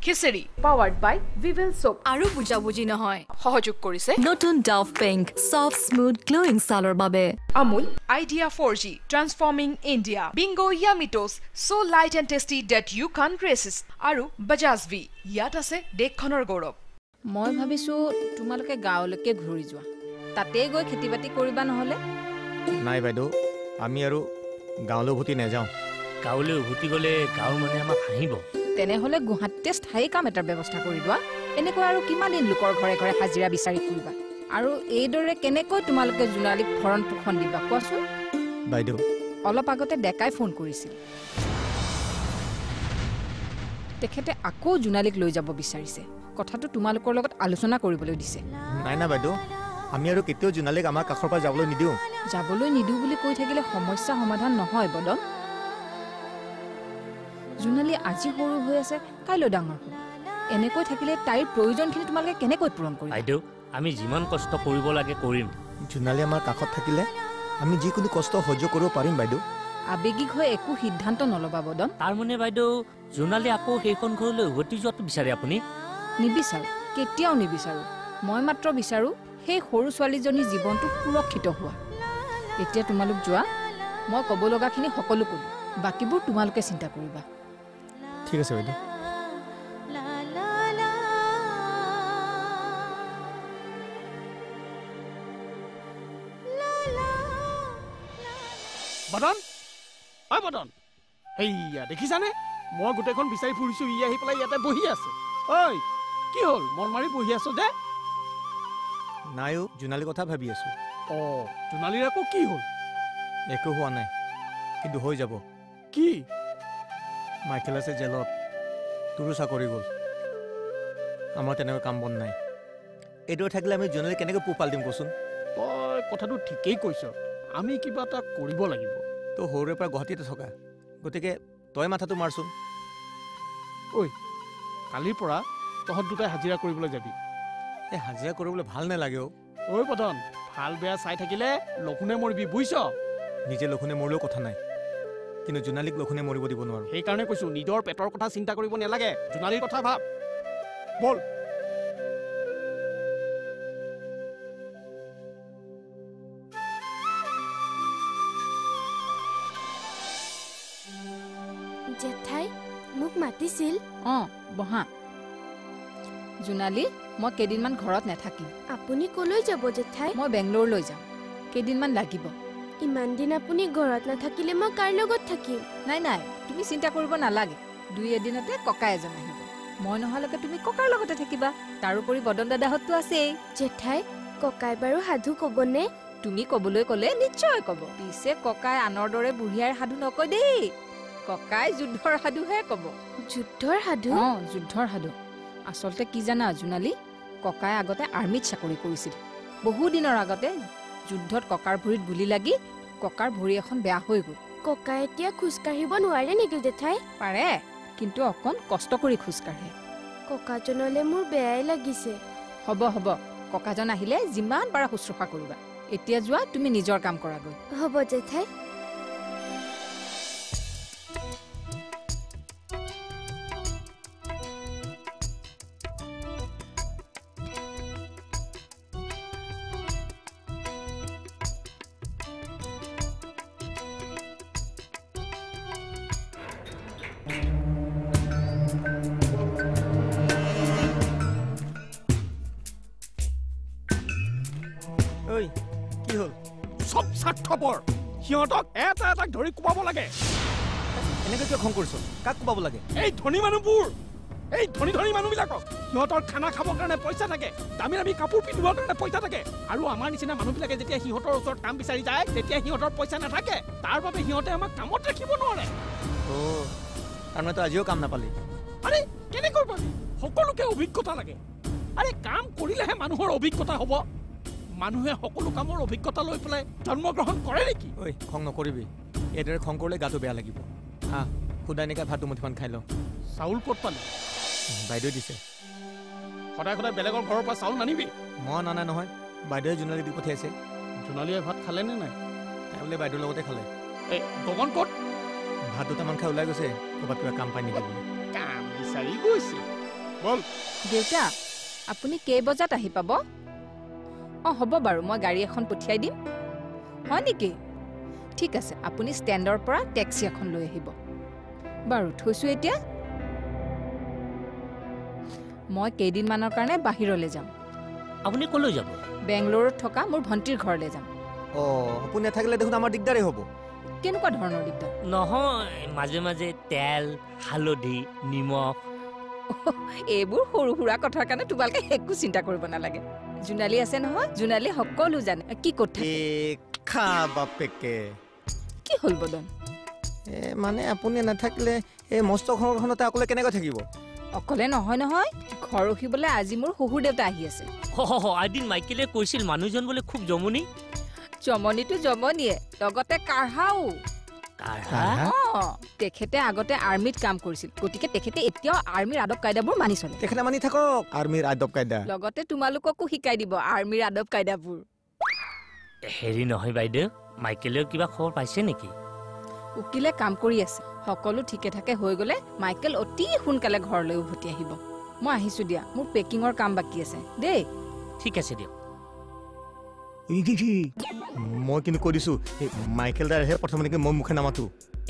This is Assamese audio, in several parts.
khichdi powered by Vivel soap আৰু বুজাবুজি নহয় সহযোগ কৰিছে নতুন Dove pink soft smooth glowing ছালৰ বাবে Amul Idea 4G transforming India Bingo Yumitos so light and tasty that you can resist আৰু বাজাজ ভি ইয়াত আছে দেশখনৰ গৌৰৱ মই ভাবিছো তোমালোকে গাঁৱলৈকে ঘূৰি যোৱা তাতে গৈ খেতি বাতি কৰিবা নহলে নাই বাইদেউ আমি আৰু গাঁৱলৈ উভতি নাযাওঁ গাঁৱলৈ উভতি গ'লে গাঁৱৰ মানুহে আমাক হাঁহিব তেনেহলে গুৱাহাটীতে স্থায়ী কাম এটাৰ ব্যৱস্থা কৰি লোৱা এনেকৈ আৰু কিমান দিন লোকৰ ঘৰে ঘৰে হাজিৰা বিচাৰি ফুৰিবা আৰু এইদৰে কেনেকৈ তোমালোকে জোনালীক ভৰণ পোষণ দিবা কোৱাচোন বাইদেউ অলপ আগতে ডেকাই ফোন কৰিছিল তেখেতে আকৌ জোনালীক লৈ যাব বিচাৰিছে কথাটো তোমালোকৰ লগত আলোচনা কৰিবলৈ দিছে নাই না বাইদেউ আমি আৰু কেতিয়াও জোনালীক আমাৰ কাষৰ পৰা যাবলৈ নিদিওঁ বুলি কৈ থাকিলে সমস্যা সমাধান নহয় বদন জোনালী আজি সৰু হৈ আছে কাইলৈ ডাঙৰ হ'ব এনেকৈ থাকিলে তাইৰ প্ৰয়োজনখিনি তোমালোকে কেনেকৈ পূৰণ কৰিবা বাইদেউ আমি যিমান কষ্ট কৰিব লাগে কৰিম জোনালী আমাৰ কাষত থাকিলে আমি যিকোনো কষ্ট সহ্য কৰিব পাৰিম বাইদেউ আবেগিক হৈ একো সিদ্ধান্ত নলবা বদন তাৰ মানে বাইদেউ জোনালী আকৌ সেইখন ঘৰলৈ উভতি যোৱাটো বিচাৰে আপুনি নিবিচাৰো কেতিয়াও নিবিচাৰো মই মাত্ৰ বিচাৰো সেই সৰু ছোৱালীজনীৰ জীৱনটো সুৰক্ষিত হোৱা এতিয়া তোমালোক যোৱা মই ক'ব লগাখিনি সকলো ক'লো বাকীবোৰ তোমালোকে চিন্তা কৰিবা ঠিক আছে বাইদেউ বদন ঐ বদন এইয়া দেখিছানে মই গোটেইখন বিচাৰি ফুৰিছো ই আহি পেলাই ইয়াতে বহি আছে ঐ কি হ'ল মন মাৰি বহি আছো যে নাই জোনালীৰ কথা ভাবি আছো জোনালীৰ আকৌ কি হ'ল একো হোৱা নাই কিন্তু হৈ যাব কি মাইকেল আছে জেলত তোৰো চাকৰি গ'ল আমাৰ তেনেকৈ কাম বন নাই এইদৰে থাকিলে আমি জোনালীক কেনেকৈ পোহপাল দিম কচোন তই কথাটো ঠিকেই কৈছ আমি কিবা এটা কৰিব লাগিব তই সৰুৰে পৰা গুৱাহাটীতে থকা গতিকে তই মাথাটো মাৰচোন ঐ কালিৰ পৰা তহঁত দুটাই হাজিৰা কৰিবলৈ যাবি এই হাজিৰা কৰিবলৈ ভাল নালাগে ঐ বদন ভাল বেয়া চাই থাকিলে লঘোণে মৰিবি বুজিছ নিজে লঘোণে মৰিলেও কথা নাই কিন্তু জোনালীক লঘোণে মৰিব দিব নোৱাৰো সেইকাৰণে কৈছো নিজৰ পেটৰ কথা চিন্তা কৰিব নালাগে জোনালীৰ কথা ভাব বল জেঠাই মোক মাতিছিল বহা জোনালী মই কেইদিনমান ঘৰত নাথাকিম আপুনি কলৈ যাব জেঠাই মই বেংগলোৰলৈ যাম কেইদিনমান লাগিব ইমান দিন আপুনি ঘৰত নাথাকিলে মই কাৰ লগত থাকিম নাই তুমি চিন্তা কৰিব নালাগে দুই এদিনতে ককা এজন আহিব মই নহ'লেকে তুমি ককাৰ লগতে থাকিবা তাৰোপৰি বদন দাদাহঁততো আছেই জেঠাই ককাই বাৰু সাধু ক'বনে তুমি ক'বলৈ ক'লে নিশ্চয় ক'ব পিছে ককাই আনৰ দৰে বুঢ়িয়াৰ সাধু নকয় দেই ককাই যুদ্ধৰ সাধুহে ক'ব যুদ্ধৰ সাধু যুদ্ধৰ সাধু আচলতে কি জানা জোনালী ককাই আগতে আৰ্মিত চাকৰি কৰিছিল বহু দিনৰ আগতে যুদ্ধত ককাৰ ভৰিত গুলি লাগি ককাৰ ভৰি এখন বেয়া হৈ গ'ল ককাই এতিয়া খোজকাঢ়িব নোৱাৰে নেকি জেঠাই পাৰে কিন্তু অকণ কষ্ট কৰি খোজকাঢ়ে ককাজনলৈ মোৰ বেয়াই লাগিছে হ'ব ককাজন আহিলে যিমান পাৰা শুশ্ৰূষা কৰিবা এতিয়া যোৱা তুমি নিজৰ কাম কৰাগৈ হ'ব জেঠাই কি হ'ল সব স্বাৰ্থপৰ সিহঁতক এটা এটাক ধৰি কোবাব লাগে এনেকৈ কিয় খং কৰিছ কাক কোবাব লাগে এই ধনী মানুহবোৰ এই ধনী মানুহবিলাকক সিহঁতৰ খানা খাবৰ কাৰণে পইচা থাকে দামী কাপোৰ পিন্ধিবৰ কাৰণে পইচা থাকে আৰু আমাৰ নিচিনা মানুহবিলাকে যেতিয়া সিহঁতৰ ওচৰত কাম বিচাৰি যায় তেতিয়া সিহঁতৰ পইচা নাথাকে তাৰ বাবে সিহঁতে আমাক কামত ৰাখিব নোৱাৰে তাৰমানে তই আজিও কাম নাপালি আৰে কেনেকৈ পাবি সকলোকে অভিজ্ঞতা লাগে আৰে কাম কৰিলেহে মানুহৰ অভিজ্ঞতা হ'ব মানুহে সকলো কামৰ অভিজ্ঞতা লৈ পেলাই জন্মগ্ৰহণ কৰে নেকি ঐ খং নকৰিবি এইদৰে খং কৰিলে গাটো বেয়া লাগিব খুদাই নিকা ভাত দুমুঠিমান খাই ল চাউল ক'ত পালি বাইদেউ দিছে সদায় বেলেগৰ ঘৰৰ পৰা চাউল নানিবি মই নানা নহয় বাইদেৱে জোনালী দি পঠিয়াইছে জোনালীয়ে ভাত খালে নে নাই তাই বোলে বাইদেউৰ লগতে খালে গগন ক'ত ভাত দুটামান খাই ওলাই গৈছে ক'ৰবাত কিবা কাম পাই নেকি বুলি কাম বিচাৰি গৈছে বল দেউতা আপুনি কেই বজাত আহি পাব অঁ হ'ব বাৰু মই গাড়ী এখন পঠিয়াই দিম হয় নেকি ঠিক আছে আপুনি ষ্টেণ্ডৰ পৰা টেক্সি এখন লৈ আহিব বাৰু থৈছোঁ এতিয়া মই কেইদিনমানৰ কাৰণে বাহিৰলৈ যাম আপুনি ক'লৈ যাব বেংগলোৰত থকা মোৰ ভণ্টিৰ ঘৰলৈ যাম অঁ আপুনি নাথাকিলে দেখোন আমাৰ দিগদাৰেই হ'ব কেনেকুৱা ধৰণৰ দিগদাৰ নহয় মাজে মাজে তেল হালধি নিমখ এইবোৰ সৰু সুৰা কথাৰ কাৰণে তোমালোকে একো চিন্তা কৰিব নালাগে জোনালী আছে নহয় জোনালী সকলো জানে কি কথা খা বাপেকে কি হ'ল বদন মানে আপুনি নাথাকিলে এই মস্ত ঘৰখনতে অকলে কেনেকৈ থাকিব অকলে নহয় নহয় ঘৰ ৰখিবলৈ আজি মোৰ শহুৰ দেউতা আহি আছে এদিন মাইকেলে কৈছিল মানুহজন বোলে খুব জমনি জমনিটো জমনিয়ে লগতে কাঢ়াও তেখেতে আগতে আৰ্মিত কাম কৰিছিল গতিকে তেখেতে এতিয়াও আৰ্মিৰ আদব কায়দাবোৰ মানি চলে তেখেতে মানি থাকক আৰ্মিৰ আদব কায়দা লগতে তোমালোককো শিকাই দিব আৰ্মিৰ আদব কায়দাবোৰ হেৰি নহয় বাইদেউ মাইকেলেও কিবা খবৰ পাইছে নেকি উকিলে কাম কৰি আছে সকলো ঠিকে থাকে হৈ গ'লে মাইকেল অতি সোনকালে ঘৰলৈ উভতি আহিব মই আহিছোঁ দিয়া মোৰ পেকিঙৰ কাম বাকী আছে দেই ঠিক আছে দিয়ক মই কিন্তু কৈ দিছোঁ মাইকেল দাৰহে প্ৰথমে মই মুখে নামাতো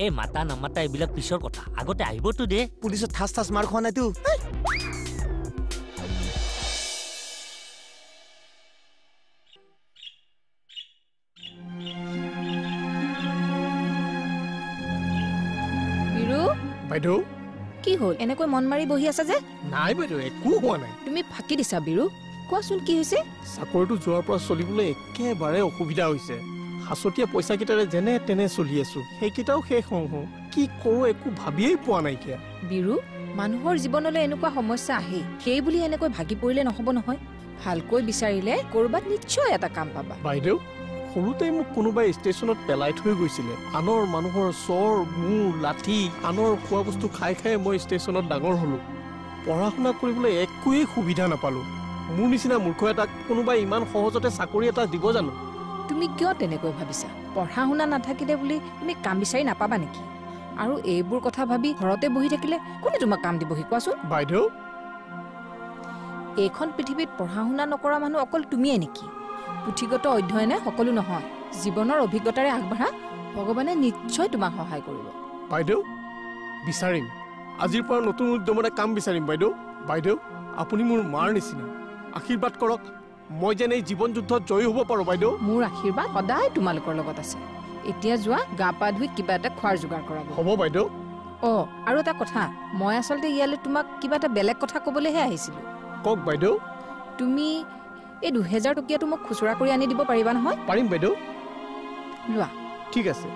এই মাতা নামাতা এইবিলাক পিছৰ কথা আগতে আহিবতো দে পুলিচত ঠাচ ঠাচ মাৰ খোৱা নাইতো বাইদেউ কি হ'ল এনেকৈ মন মাৰি বহি আছা যে নাই বাইদেউ একো হোৱা নাই তুমি ফাঁকি দিছা বিৰু কোৱাচোন কি হৈছে চাকৰিটো যোৱাৰ পৰা চলিবলৈ একেবাৰে অসুবিধা হৈছে হাঁচতীয়া পইচাকেইটাৰে যেনে তেনে চলি আছো সেইকেইটাও শেষ হওঁ হওঁ কি কৰোঁ একো ভাবিয়েই পোৱা নাইকিয়া বিৰু মানুহৰ জীৱনলৈ এনেকুৱা সমস্যা আহে সেই বুলি এনেকৈ ভাগি পৰিলে নহ'ব নহয় ভালকৈ বিচাৰিলে ক'ৰবাত নিশ্চয় এটা কাম পাবা বাইদেউ সৰুতে মোক কোনোবাই ষ্টেচনত পেলাই থৈ গৈছিলে আনৰ মানুহৰ চৰ মূৰ লাঠি আনৰ খোৱা বস্তু খাই খাই মই ষ্টেচনত ডাঙৰ হ'লো পঢ়া শুনা কৰিবলৈ একোৱেই সুবিধা নাপালোঁ মোৰ নিচিনা মূৰ্খ এটাক কোনোবাই ইমান সহজতে চাকৰি এটা দিব জানো তুমি কিয় তেনেকৈ ভাবিছা পঢ়া শুনা নাথাকিলে বুলি তুমি কাম বিচাৰি নাপাবা নেকি আৰু এইবোৰ কথা ভাবি ঘৰতে বহি থাকিলে কোনে তোমাক কাম দিবহি কোৱাচোন বাইদেউ এইখন পৃথিৱীত পঢ়া শুনা নকৰা মানুহ অকল তুমিয়ে নেকি পুথিগত অধ্যয়নে সকলো নহয় জীৱনৰ অভিজ্ঞতাৰে আগবঢ়া ভগৱানে নিশ্চয় তোমাক সহায় কৰিব বাইদেউ বিচাৰিম আজিৰ পৰা নতুন উদ্যমৰে কাম বিচাৰিম বাইদেউ বাইদেউ আপুনি মোৰ মাৰ নিচিনা আশীৰ্বাদ কৰক মই যেন এই জীৱন যুদ্ধত জয়ী হ'ব পাৰোঁ বাইদেউ মোৰ আশীৰ্বাদ সদায় তোমালোকৰ লগত আছে এতিয়া যোৱা গা পা ধুই কিবা এটা খোৱাৰ যোগাৰ কৰাব হ'ব বাইদেউ আৰু এটা কথা মই আচলতে ইয়ালৈ তোমাক কিবা এটা বেলেগ কথা ক'বলৈহে আহিছিলোঁ কওক বাইদেউ তুমি এই 2000 টকীয়াটো মোক খুচুৰা কৰি আনি দিব পাৰিবা নহয় পাৰিম বাইদেউ লোৱা ঠিক আছে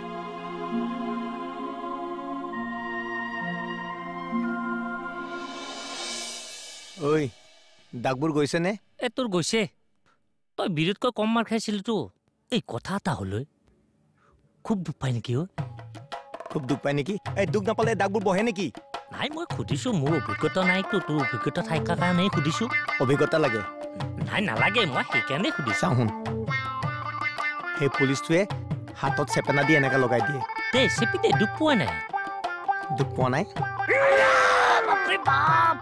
ঐ ডাকবোৰ গৈছেনে তোৰ গৈছে তই বিৰুতকৈ কম মাৰ খাইছিলতো এই কথা এটা হ'লৈ খুব দুখ পাই নেকি খুব দুখ পায় নেকি এই দুখ নাপালে ডাকবোৰ বহে নেকি নাই মই সুধিছোঁ মোৰ অভিজ্ঞতা নাইতো তোৰ অভিজ্ঞতা থাকাৰ কাৰণেই সুধিছোঁ অভিজ্ঞতা লাগে নাই নালাগে মই সেইকাৰণেই সুধিছোঁ চাওঁ শুন সেই পুলিচটোৱে হাতত চেপেনা দি এনেকৈ লগাই দিয়ে দে চেপি দে দুখ পোৱা নাই দুখ পোৱা নাই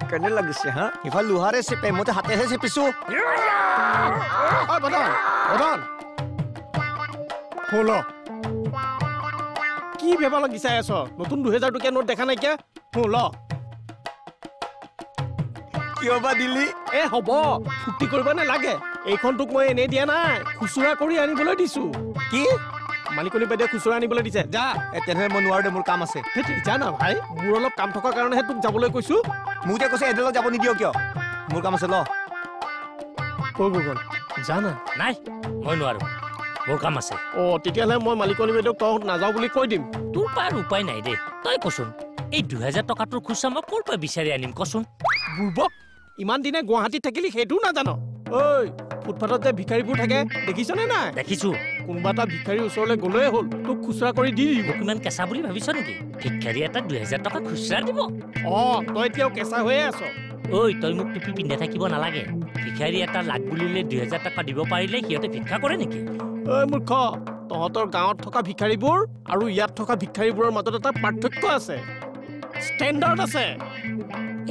কেনে লাগিছে হা ইফালে লোহাৰে চেপে মইতো হাতেহে চেপিছো কি বেবা লাগিছাই আছ নতুন 2000 টকীয়া নোট দেখা নাইকিয়া ল কিয় বা দিলি হ'ব ফূৰ্তি কৰিব নালাগে এইখন তোক মই এনেই দিয়া নাই খুচুৰা কৰি আনিবলৈ দিছো কি মালিকনী বাইদেৱে খুচুৰা আনিবলৈ দিছে যা তেনেহ'লে মই নোৱাৰো দে মোৰ কাম আছে যা না ভাই মোৰ অলপ কাম থকাৰ কাৰণেহে তোক যাবলৈ কৈছো মোক যে কৈছে এডালত যাব নিদিয় কিয় মোৰ কাম আছে ল গগন যা না নাই মই নোৱাৰো মোৰ কাম আছে তেতিয়াহ'লে মই মালিকনী বাইদেউক তই নাযাওঁ বুলি কৈ দিম তোৰ পৰা উপায় নাই দেই তই কচোন এই 2000 টকাটোৰ খুচৰা মই ক'ৰ পৰা বিচাৰি আনিম কচোন বুৰ্বক ইমান দিনে গুৱাহাটীত থাকিলি সেইটোও নাজানো ঐ ফুটপাথত যে ভিখাৰীবোৰ থাকে দেখিছনে নাই দেখিছো কোনোবা এটা ভিখাৰীৰ ওচৰলৈ গ'লেই হ'ল তোক খুচুৰা কৰি দি দিব কিমান কেঁচা বুলি ভাবিছ নেকি ভিখাৰী এটা 2000 টকা খুচুৰা দিব তই এতিয়াও কেঁচা হৈয়ে আছ ঐ তই মোক টুপি পিন্ধাই থাকিব নালাগে ভিখাৰী এটা লাগ বুলিলে 2000 টকা দিব পাৰিলে সিহঁতে ভিক্ষা কৰে নেকি মূৰ্খ তহঁতৰ গাঁৱত থকা ভিক্ষাৰীবোৰ আৰু ইয়াত থকা ভিক্ষাৰীবোৰৰ মাজত এটা পাৰ্থক্য আছে ষ্টেণ্ডাৰ্ড আছে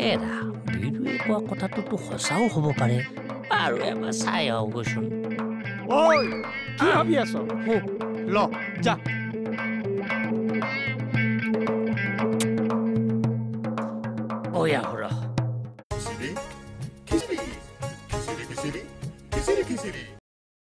এৰা বিৰুৱে কোৱা কথাটোতো সঁচাও হ'ব পাৰে আৰু এবাৰ চাই আহোগৈচোন ঐ কি ভাবি আছ ল যা অয়া হৰ